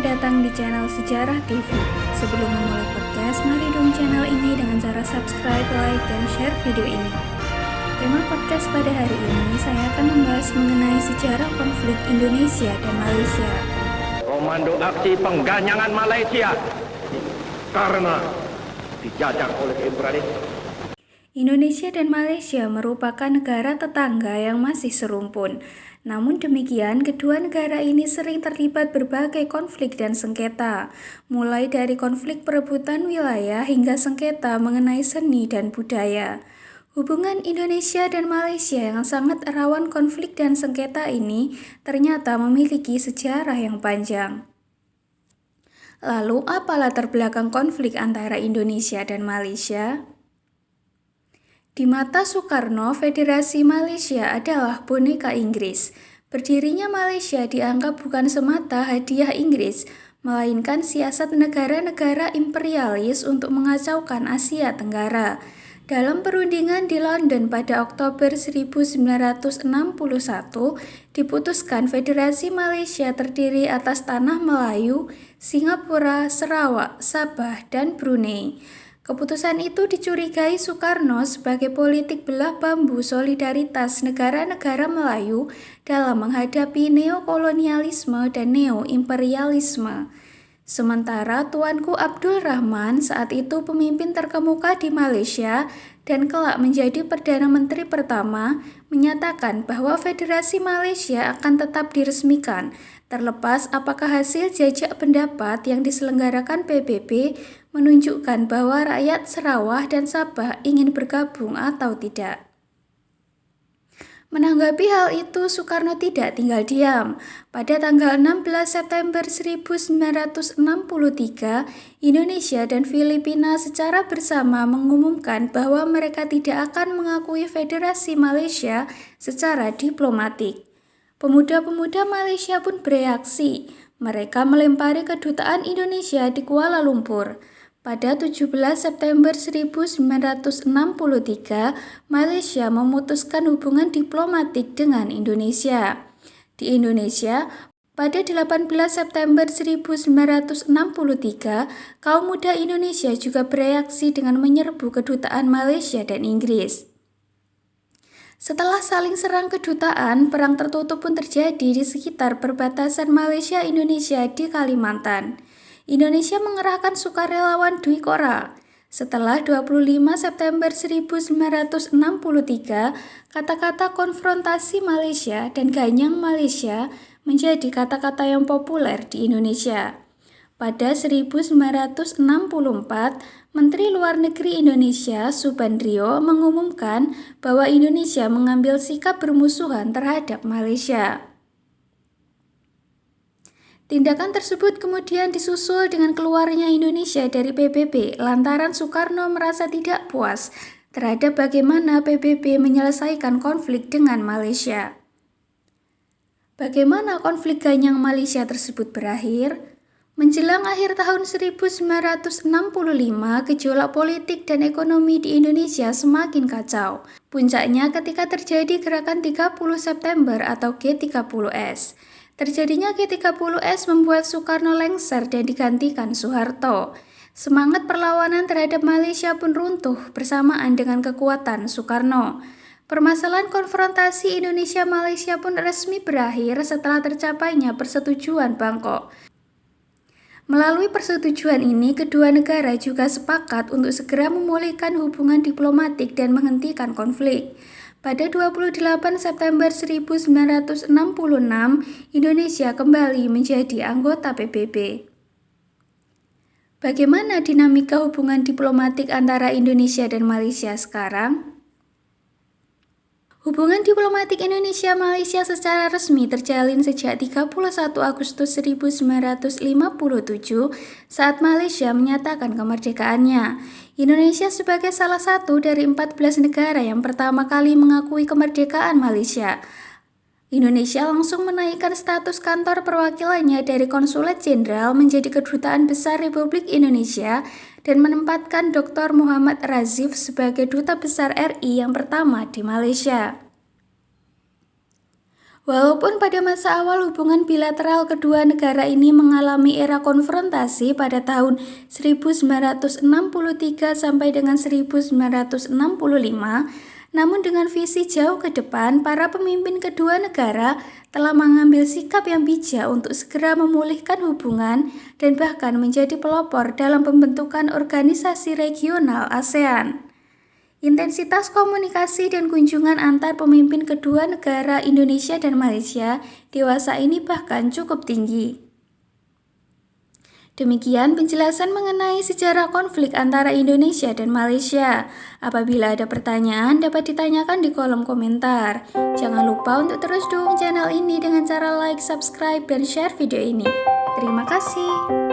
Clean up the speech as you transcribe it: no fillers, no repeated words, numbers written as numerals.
datang di channel Sejarah TV. Sebelum memulai podcast, mari dukung channel ini dengan cara subscribe, like, dan share video ini. Tema podcast pada hari ini, saya akan membahas mengenai sejarah konflik Indonesia dan Malaysia. Komando aksi pengganyangan Malaysia karena dijajah oleh imperialis. Indonesia dan Malaysia merupakan negara tetangga yang masih serumpun. Namun demikian, kedua negara ini sering terlibat berbagai konflik dan sengketa, mulai dari konflik perebutan wilayah hingga sengketa mengenai seni dan budaya. Hubungan Indonesia dan Malaysia yang sangat rawan konflik dan sengketa ini ternyata memiliki sejarah yang panjang. Lalu, apa latar belakang konflik antara Indonesia dan Malaysia? Di mata Soekarno, Federasi Malaysia adalah boneka Inggris. Berdirinya Malaysia dianggap bukan semata hadiah Inggris, melainkan siasat negara-negara imperialis untuk mengacaukan Asia Tenggara. Dalam perundingan di London pada Oktober 1961, diputuskan Federasi Malaysia terdiri atas Tanah Melayu, Singapura, Sarawak, Sabah, dan Brunei. Keputusan itu dicurigai Soekarno sebagai politik belah bambu solidaritas negara-negara Melayu dalam menghadapi neokolonialisme dan neoimperialisme. Sementara Tuanku Abdul Rahman saat itu pemimpin terkemuka di Malaysia dan kelak menjadi Perdana Menteri pertama, menyatakan bahwa Federasi Malaysia akan tetap diresmikan, terlepas apakah hasil jajak pendapat yang diselenggarakan PBB menunjukkan bahwa rakyat Sarawak dan Sabah ingin bergabung atau tidak. Menanggapi hal itu, Soekarno tidak tinggal diam. Pada tanggal 16 September 1963, Indonesia dan Filipina secara bersama mengumumkan bahwa mereka tidak akan mengakui Federasi Malaysia secara diplomatik. Pemuda-pemuda Malaysia pun bereaksi. Mereka melempari kedutaan Indonesia di Kuala Lumpur. Pada 17 September 1963, Malaysia memutuskan hubungan diplomatik dengan Indonesia. Di Indonesia, pada 18 September 1963, kaum muda Indonesia juga bereaksi dengan menyerbu kedutaan Malaysia dan Inggris. Setelah saling serang kedutaan, perang tertutup pun terjadi di sekitar perbatasan Malaysia-Indonesia di Kalimantan. Indonesia mengerahkan sukarelawan Dwi Korra. Setelah 25 September 1963, kata-kata konfrontasi Malaysia dan ganyang Malaysia menjadi kata-kata yang populer di Indonesia. Pada 1964, Menteri Luar Negeri Indonesia Subandrio mengumumkan bahwa Indonesia mengambil sikap bermusuhan terhadap Malaysia. Tindakan tersebut kemudian disusul dengan keluarnya Indonesia dari PBB lantaran Soekarno merasa tidak puas terhadap bagaimana PBB menyelesaikan konflik dengan Malaysia. Bagaimana konflik ganyang Malaysia tersebut berakhir? Menjelang akhir tahun 1965, gejolak politik dan ekonomi di Indonesia semakin kacau. Puncaknya ketika terjadi gerakan 30 September atau G30S. Terjadinya G30S membuat Soekarno lengser dan digantikan Soeharto. Semangat perlawanan terhadap Malaysia pun runtuh bersamaan dengan kekuatan Soekarno. Permasalahan konfrontasi Indonesia-Malaysia pun resmi berakhir setelah tercapainya persetujuan Bangkok. Melalui persetujuan ini, kedua negara juga sepakat untuk segera memulihkan hubungan diplomatik dan menghentikan konflik. Pada 28 September 1966, Indonesia kembali menjadi anggota PBB. Bagaimana dinamika hubungan diplomatik antara Indonesia dan Malaysia sekarang? Hubungan diplomatik Indonesia-Malaysia secara resmi terjalin sejak 31 Agustus 1957 saat Malaysia menyatakan kemerdekaannya. Indonesia sebagai salah satu dari 14 negara yang pertama kali mengakui kemerdekaan Malaysia. Indonesia langsung menaikkan status kantor perwakilannya dari Konsulat Jenderal menjadi Kedutaan Besar Republik Indonesia dan menempatkan Dr. Muhammad Razif sebagai Duta Besar RI yang pertama di Malaysia. Walaupun pada masa awal hubungan bilateral kedua negara ini mengalami era konfrontasi pada tahun 1963 sampai dengan 1965, namun dengan visi jauh ke depan, para pemimpin kedua negara telah mengambil sikap yang bijak untuk segera memulihkan hubungan dan bahkan menjadi pelopor dalam pembentukan organisasi regional ASEAN. Intensitas komunikasi dan kunjungan antar pemimpin kedua negara Indonesia dan Malaysia dewasa ini bahkan cukup tinggi. Demikian penjelasan mengenai sejarah konflik antara Indonesia dan Malaysia. Apabila ada pertanyaan, dapat ditanyakan di kolom komentar. Jangan lupa untuk terus dukung channel ini dengan cara like, subscribe, dan share video ini. Terima kasih.